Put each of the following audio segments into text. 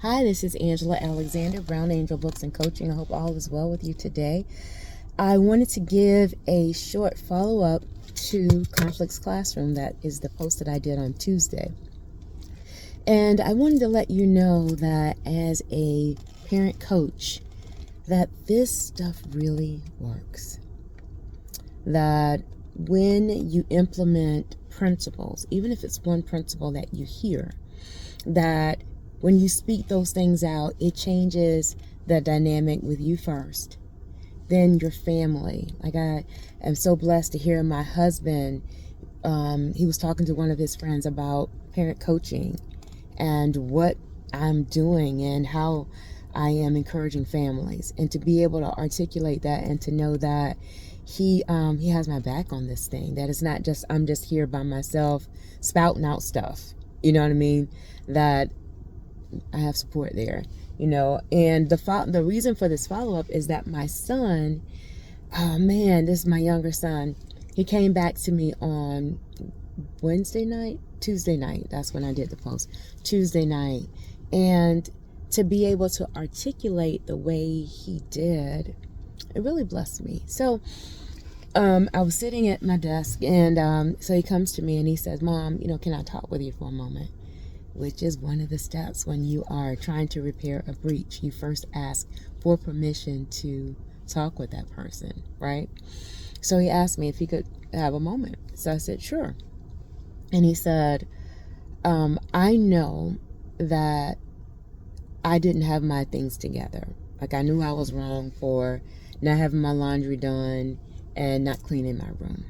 Hi, this is Angela Alexander, Brown Angel Books and Coaching. I hope all is well with you today. I wanted to give a short follow-up to Conflicts Classroom. That is the post that I did on Tuesday. And I wanted to let you know that as a parent coach, that this stuff really works. That when you implement principles, even if it's one principle that you hear, that when you speak those things out, it changes the dynamic with you first, then your family. Like, I am so blessed to hear my husband, he was talking to one of his friends about parent coaching and what I'm doing and how I am encouraging families, and to be able to articulate that and to know that he has my back on this thing, that it's not just I'm just here by myself spouting out stuff, you know what I mean, that I have support there, and the reason for this follow-up is that my son, this is my younger son, he came back to me on Tuesday night, that's when I did the post, Tuesday night, and to be able to articulate the way he did, it really blessed me. So I was sitting at my desk, and so he comes to me and he says, "Mom, can I talk with you for a moment?" Which is one of the steps when you are trying to repair a breach. You first ask for permission to talk with that person, right? So he asked me if he could have a moment. So I said, sure. And he said, I know that I didn't have my things together. Like, I knew I was wrong for not having my laundry done and not cleaning my room.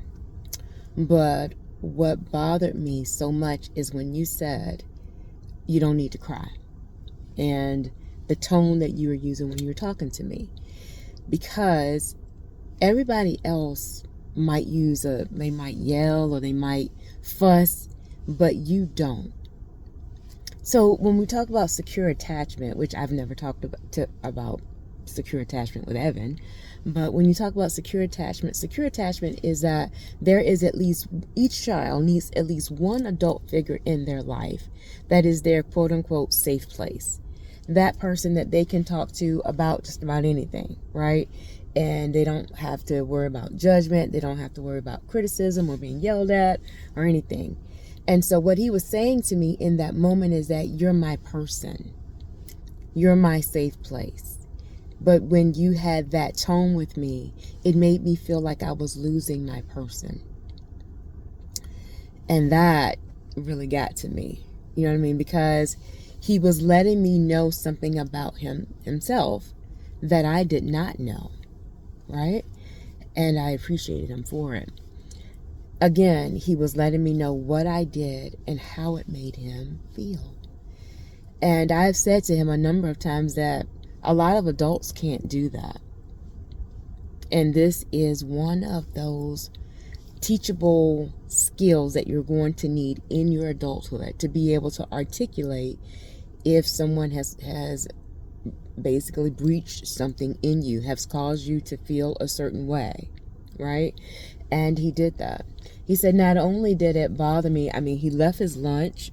But what bothered me so much is when you said, you don't need to cry, and the tone that you were using when you were talking to me, because everybody else might they might yell or they might fuss, but you don't. So when we talk about secure attachment, which I've never talked about secure attachment with Evan, but when you talk about secure attachment is that each child needs at least one adult figure in their life that is their quote unquote safe place. That person that they can talk to about just about anything, right? And they don't have to worry about judgment. They don't have to worry about criticism or being yelled at or anything. And so what he was saying to me in that moment is that you're my person. You're my safe place. But when you had that tone with me, it made me feel like I was losing my person. And that really got to me. You know what I mean? Because he was letting me know something about himself that I did not know, right? And I appreciated him for it. Again, he was letting me know what I did and how it made him feel. And I've said to him a number of times that a lot of adults can't do that. And this is one of those teachable skills that you're going to need in your adulthood, to be able to articulate if someone has basically breached something in you, has caused you to feel a certain way, right? And he did that. He said not only did it bother me, he left his lunch,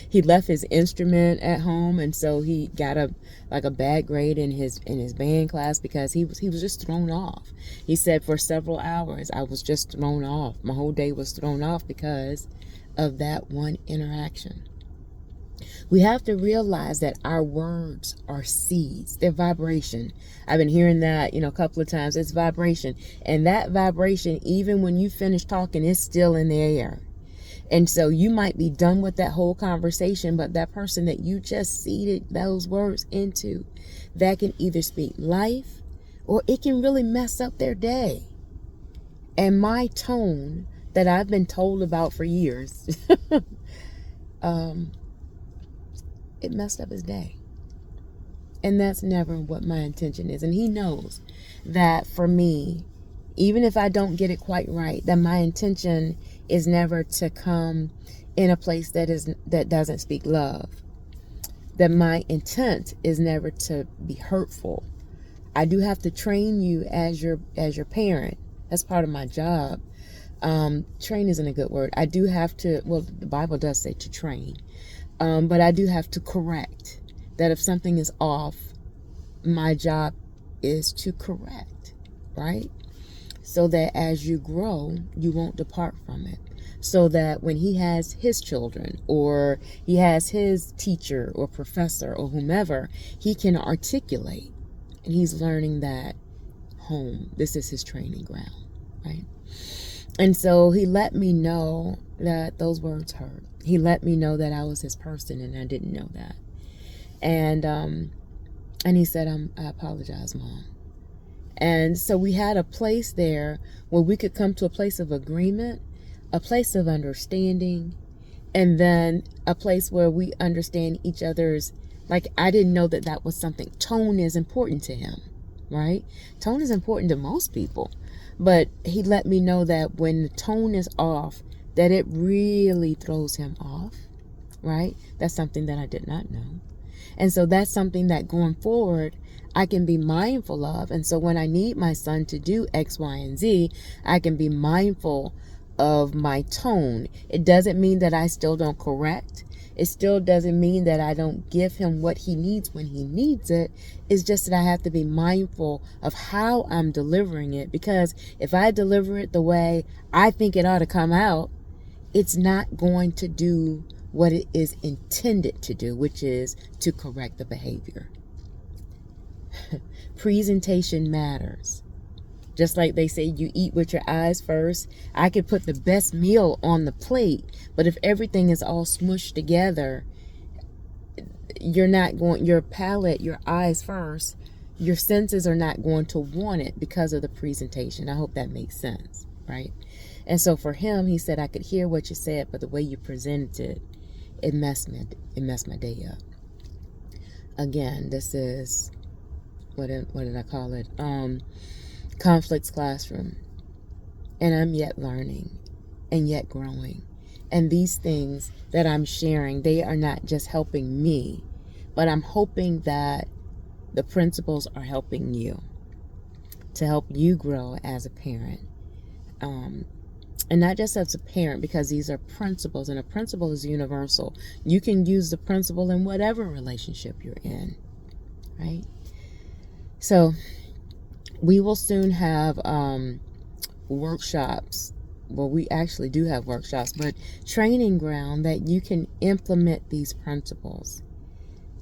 he left his instrument at home, and so he got a bad grade in his band class because he was just thrown off. He said for several hours I was just thrown off. My whole day was thrown off because of that one interaction. We have to realize that our words are seeds. They're vibration. I've been hearing that, a couple of times. It's vibration. And that vibration, even when you finish talking, is still in the air. And so you might be done with that whole conversation, but that person that you just seeded those words into, that can either speak life or it can really mess up their day. And my tone that I've been told about for years, it messed up his day. And that's never what my intention is. And he knows that for me, even if I don't get it quite right, that my intention is never to come in a place that doesn't speak love. That my intent is never to be hurtful. I do have to train you as your parent. That's part of my job. Train isn't a good word. I do have to, the Bible does say to train. But I do have to correct that if something is off, my job is to correct, right? So that as you grow, you won't depart from it. So that when he has his children, or he has his teacher or professor or whomever, he can articulate. And he's learning that home, this is his training ground, right? And so he let me know that those words hurt. He let me know that I was his person, and I didn't know that. And he said, I apologize, Mom. And so we had a place there where we could come to a place of agreement, a place of understanding, and then a place where we understand each other's, like, I didn't know that that was something. Tone is important to him, right? Tone is important to most people. But he let me know that when the tone is off, that it really throws him off, right? That's something that I did not know. And so that's something that going forward, I can be mindful of. And so when I need my son to do X, Y, and Z, I can be mindful of my tone. It doesn't mean that I still don't correct. It still doesn't mean that I don't give him what he needs when he needs it. It's just that I have to be mindful of how I'm delivering it. Because if I deliver it the way I think it ought to come out, it's not going to do what it is intended to do, which is to correct the behavior. Presentation matters. Just like they say, you eat with your eyes first. I could put the best meal on the plate, but if everything is all smushed together, you're not going, your palate, your eyes first, your senses are not going to want it because of the presentation. I hope that makes sense, right? And so for him, he said, I could hear what you said, but the way you presented it, it messed my day up. Again, this is, what did I call it? Conflicts Classroom. And I'm yet learning and yet growing. And these things that I'm sharing, they are not just helping me, but I'm hoping that the principles are helping you, to help you grow as a parent. And not just as a parent, because these are principles, and a principle is universal. You can use the principle in whatever relationship you're in, right? So we will soon have workshops. Well, we actually do have workshops, but training ground that you can implement these principles.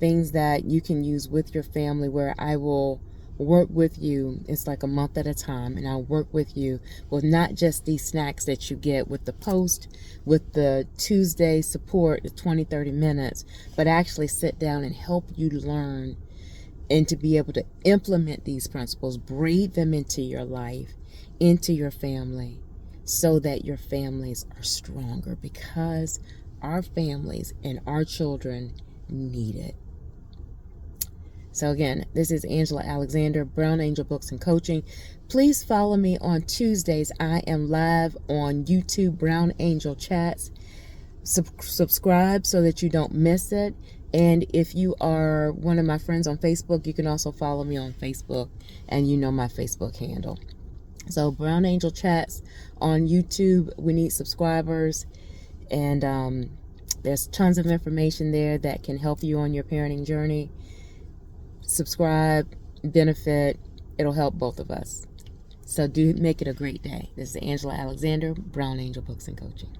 Things that you can use with your family, where I will work with you. It's like a month at a time, and I'll work with you with not just these snacks that you get with the post, with the Tuesday support, the 20-30 minutes, but actually sit down and help you learn and to be able to implement these principles, breathe them into your life, into your family, so that your families are stronger, because our families and our children need it. So again, this is Angela Alexander, Brown Angel Books and Coaching. Please follow me on Tuesdays. I am live on YouTube, Brown Angel Chats. Subscribe so that you don't miss it. And if you are one of my friends on Facebook, you can also follow me on Facebook, and you know my Facebook handle. So Brown Angel Chats on YouTube. We need subscribers, and there's tons of information there that can help you on your parenting journey. Subscribe, benefit. It'll help both of us. So do make it a great day. This is Angela Alexander, Brown Angel Books and Coaching.